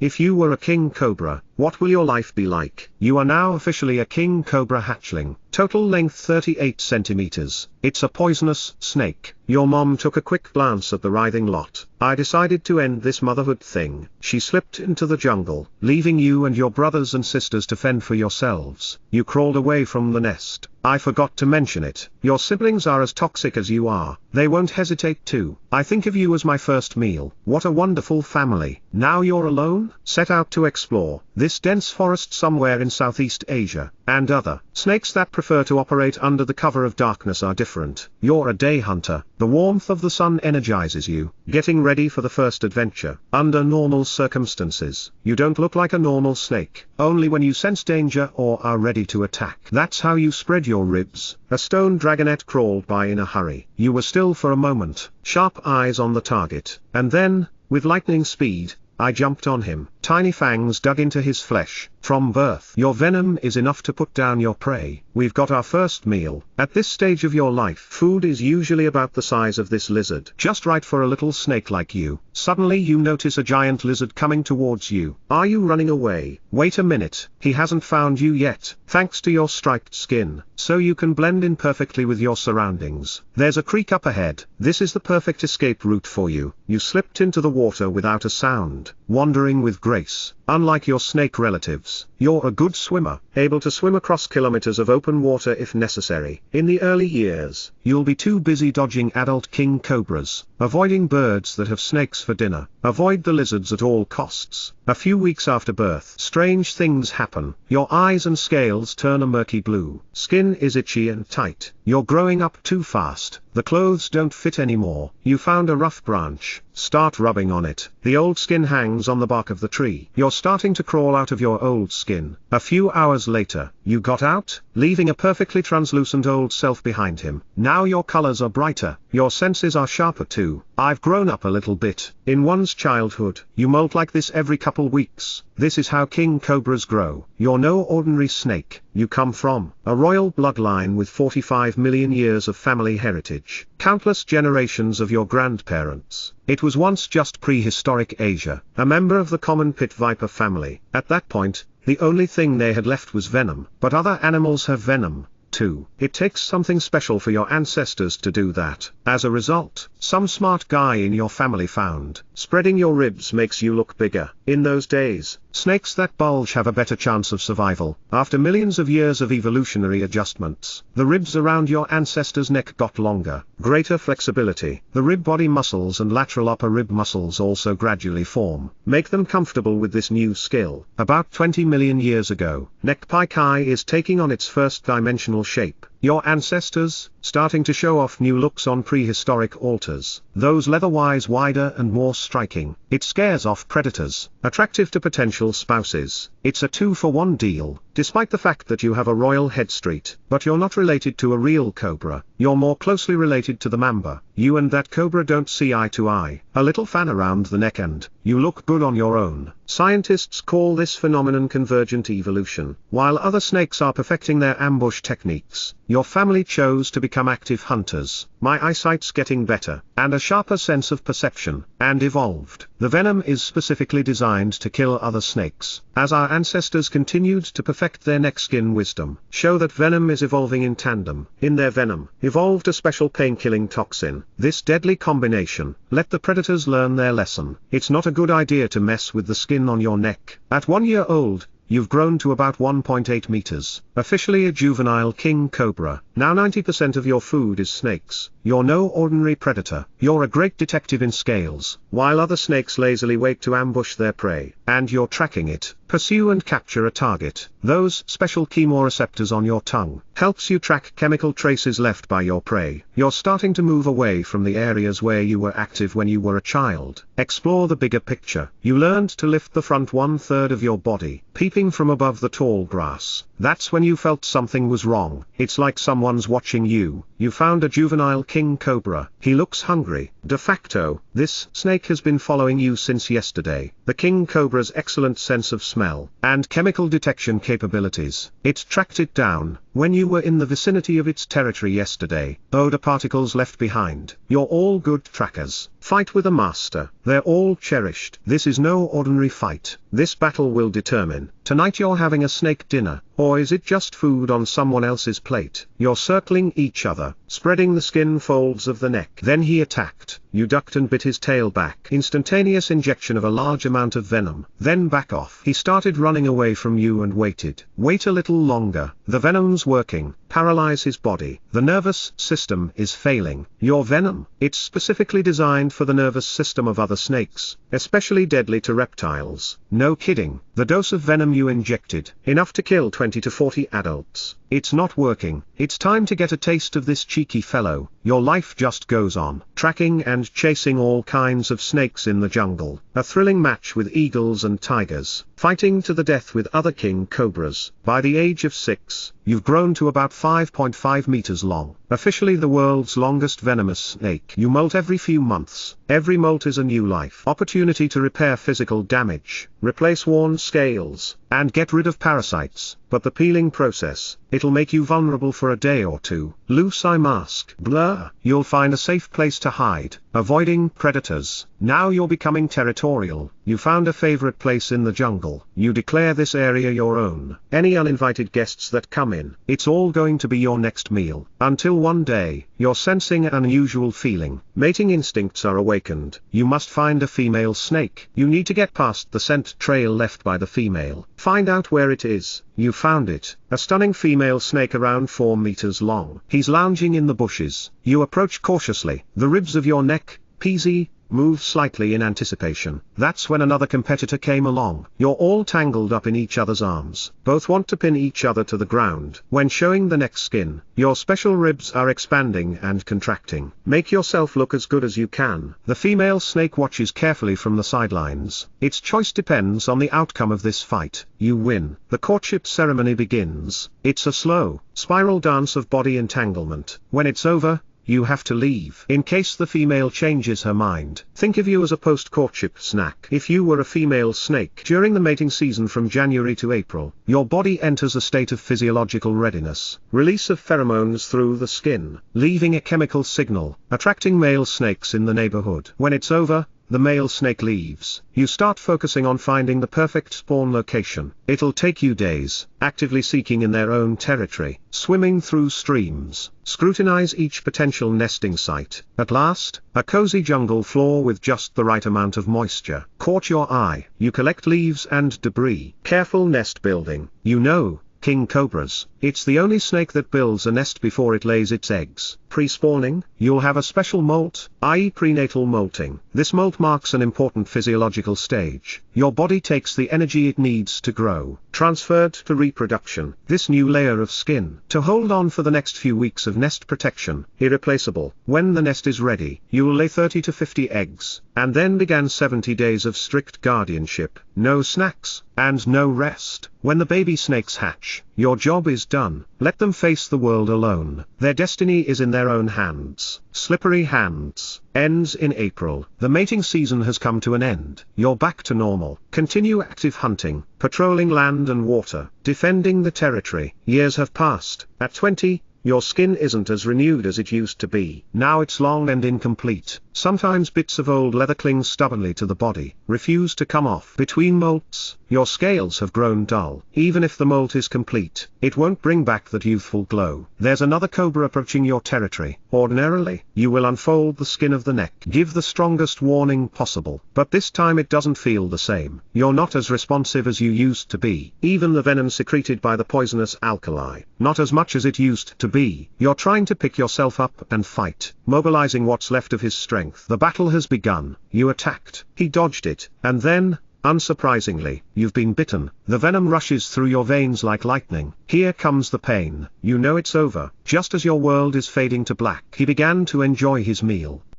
If you were a king cobra, what will your life be like? You are now officially a king cobra hatchling. Total length 38 centimeters. It's a poisonous snake. Your mom took a quick glance at the writhing lot. I decided to end this motherhood thing. She slipped into the jungle, leaving you and your brothers and sisters to fend for yourselves. You crawled away from the nest. I forgot to mention it. Your siblings are as toxic as you are. They won't hesitate to. I think of you as my first meal. What a wonderful family. Now you're alone? Set out to explore this dense forest somewhere in Southeast Asia, and other snakes that prefer to operate under the cover of darkness are different. You're a day hunter. The warmth of the sun energizes you, getting ready for the first adventure. Under normal circumstances, you don't look like a normal snake. Only when you sense danger or are ready to attack. That's how you spread your ribs. A stone dragonet crawled by in a hurry. You were still for a moment, sharp eyes on the target, and then, with lightning speed, I jumped on him. Tiny fangs dug into his flesh. From birth, your venom is enough to put down your prey. We've got our first meal. At this stage of your life, food is usually about the size of this lizard. Just right for a little snake like you. Suddenly you notice a giant lizard coming towards you. Are you running away? Wait a minute, he hasn't found you yet. Thanks to your striped skin, so you can blend in perfectly with your surroundings. There's a creek up ahead. This is the perfect escape route for you. You slipped into the water without a sound, wandering with grace. Unlike your snake relatives, you're a good swimmer, able to swim across kilometers of open water if necessary. In the early years, you'll be too busy dodging adult king cobras, avoiding birds that have snakes for dinner. Avoid the lizards at all costs. A few weeks after birth, strange things happen. Your eyes and scales turn a murky blue. Skin is itchy and tight. You're growing up too fast. The clothes don't fit anymore. You found a rough branch. Start rubbing on it. The old skin hangs on the bark of the tree. You're starting to crawl out of your old skin. A few hours later, you got out, leaving a perfectly translucent old self behind him. Now your colors are brighter. Your senses are sharper too. I've grown up a little bit. In one's childhood, you molt like this every couple weeks. This is how king cobras grow. You're no ordinary snake. You come from a royal bloodline with 45 million years of family heritage. Countless generations of your grandparents. It was once just prehistoric Asia, a member of the common pit viper family. At that point, the only thing they had left was venom. But other animals have venom too. It takes something special for your ancestors to do that. As a result, some smart guy in your family found, spreading your ribs makes you look bigger. In those days, snakes that bulge have a better chance of survival. After millions of years of evolutionary adjustments, the ribs around your ancestors' neck got longer. Greater flexibility. The rib body muscles and lateral upper rib muscles also gradually form. Make them comfortable with this new skill. About 20 million years ago, neck picae is taking on its first dimensional shape. Your ancestors, starting to show off new looks on prehistoric altars. Those leather-wise wider and more striking. It scares off predators. Attractive to potential spouses. It's a 2-for-1 deal. Despite the fact that you have a royal head street, but you're not related to a real cobra. You're more closely related to the mamba. You and that cobra don't see eye to eye. A little fan around the neck and you look good on your own. Scientists call this phenomenon convergent evolution. While other snakes are perfecting their ambush techniques, your family chose to become active hunters. My eyesight's getting better, and a sharper sense of perception, and evolved. The venom is specifically designed to kill other snakes. As our ancestors continued to perfect their neck skin wisdom, show that venom is evolving in tandem. In their venom, evolved a special pain-killing toxin. This deadly combination, let the predators learn their lesson. It's not a good idea to mess with the skin on your neck. At 1 year old, you've grown to about 1.8 meters. Officially a juvenile king cobra. Now 90% of your food is snakes. You're no ordinary predator. You're a great detective in scales. While other snakes lazily wait to ambush their prey, and you're tracking it, pursue and capture a target. Those special chemoreceptors on your tongue helps you track chemical traces left by your prey. You're starting to move away from the areas where you were active when you were a child. Explore the bigger picture. You learned to lift the front 1/3 of your body, peeping from above the tall grass. That's when you felt something was wrong. It's like someone's watching you. You found a juvenile king cobra. He looks hungry. De facto, this snake has been following you since yesterday. The king cobra's excellent sense of smell and chemical detection capabilities. It tracked it down, when you were in the vicinity of its territory yesterday, odor particles left behind. You're all good trackers. Fight with a master. They're all cherished. This is no ordinary fight. This battle will determine, tonight you're having a snake dinner, or is it just food on someone else's plate? You're circling each other, spreading the skin folds of the neck. Then he attacked. You ducked and bit his tail back. Instantaneous injection of a large amount of venom. Then back off. He started running away from you and waited. Wait a little longer. The venom's working. Paralyze his body. The nervous system is failing. Your venom, it's specifically designed for the nervous system of other snakes, especially deadly to reptiles. No kidding. The dose of venom you injected, enough to kill 20 to 40 adults. It's not working. It's time to get a taste of this cheeky fellow. Your life just goes on, tracking and chasing all kinds of snakes in the jungle. A thrilling match with eagles and tigers, fighting to the death with other king cobras. By the age of 6, you've grown to about 5.5 meters long. Officially the world's longest venomous snake. You molt every few months. Every molt is a new life. Opportunity to repair physical damage, replace worn scales, and get rid of parasites. But the peeling process, it'll make you vulnerable for a day or two. Loose eye mask. Blur. You'll find a safe place to hide, avoiding predators. Now you're becoming territorial. You found a favorite place in the jungle. You declare this area your own. Any uninvited guests that come in, it's all going to be your next meal. Until one day, you're sensing an unusual feeling. Mating instincts are awakened. You must find a female snake. You need to get past the scent trail left by the female. Find out where it is. You found it. A stunning female snake around 4 meters long. He's lounging in the bushes. You approach cautiously. The ribs of your neck, peasy, move slightly in anticipation. That's when another competitor came along. You're all tangled up in each other's arms. Both want to pin each other to the ground. When showing the neck skin, your special ribs are expanding and contracting. Make yourself look as good as you can. The female snake watches carefully from the sidelines. Its choice depends on the outcome of this fight. You win. The courtship ceremony begins. It's a slow, spiral dance of body entanglement. When it's over, you have to leave. In case the female changes her mind, think of you as a post-courtship snack. If you were a female snake during the mating season from January to April, your body enters a state of physiological readiness. Release of pheromones through the skin, leaving a chemical signal, attracting male snakes in the neighborhood. When it's over, the male snake leaves. You start focusing on finding the perfect spawn location. It'll take you days, actively seeking in their own territory, swimming through streams, scrutinize each potential nesting site. At last, a cozy jungle floor with just the right amount of moisture caught your eye. You collect leaves and debris. Careful nest building. You know, king cobras, it's the only snake that builds a nest before it lays its eggs. Pre-spawning, you'll have a special molt, i.e. prenatal molting. This molt marks an important physiological stage. Your body takes the energy it needs to grow, transferred to reproduction. This new layer of skin, to hold on for the next few weeks of nest protection, irreplaceable. When the nest is ready, you'll lay 30 to 50 eggs, and then began 70 days of strict guardianship. No snacks, and no rest. When the baby snakes hatch, your job is done. Let them face the world alone. Their destiny is in their own hands. Slippery hands. Ends in April. The mating season has come to an end. You're back to normal. Continue active hunting, patrolling land and water, defending the territory. Years have passed. At 20, your skin isn't as renewed as it used to be. Now it's long and incomplete. Sometimes bits of old leather cling stubbornly to the body, refuse to come off. Between molts, your scales have grown dull. Even if the molt is complete, it won't bring back that youthful glow. There's another cobra approaching your territory. Ordinarily, you will unfold the skin of the neck, give the strongest warning possible. But this time it doesn't feel the same. You're not as responsive as you used to be. Even the venom secreted by the poisonous alkali, not as much as it used to be. You're trying to pick yourself up and fight, mobilizing what's left of his strength. The battle has begun. You attacked. He dodged it. And then, unsurprisingly, you've been bitten. The venom rushes through your veins like lightning. Here comes the pain. You know it's over. Just as your world is fading to black, he began to enjoy his meal.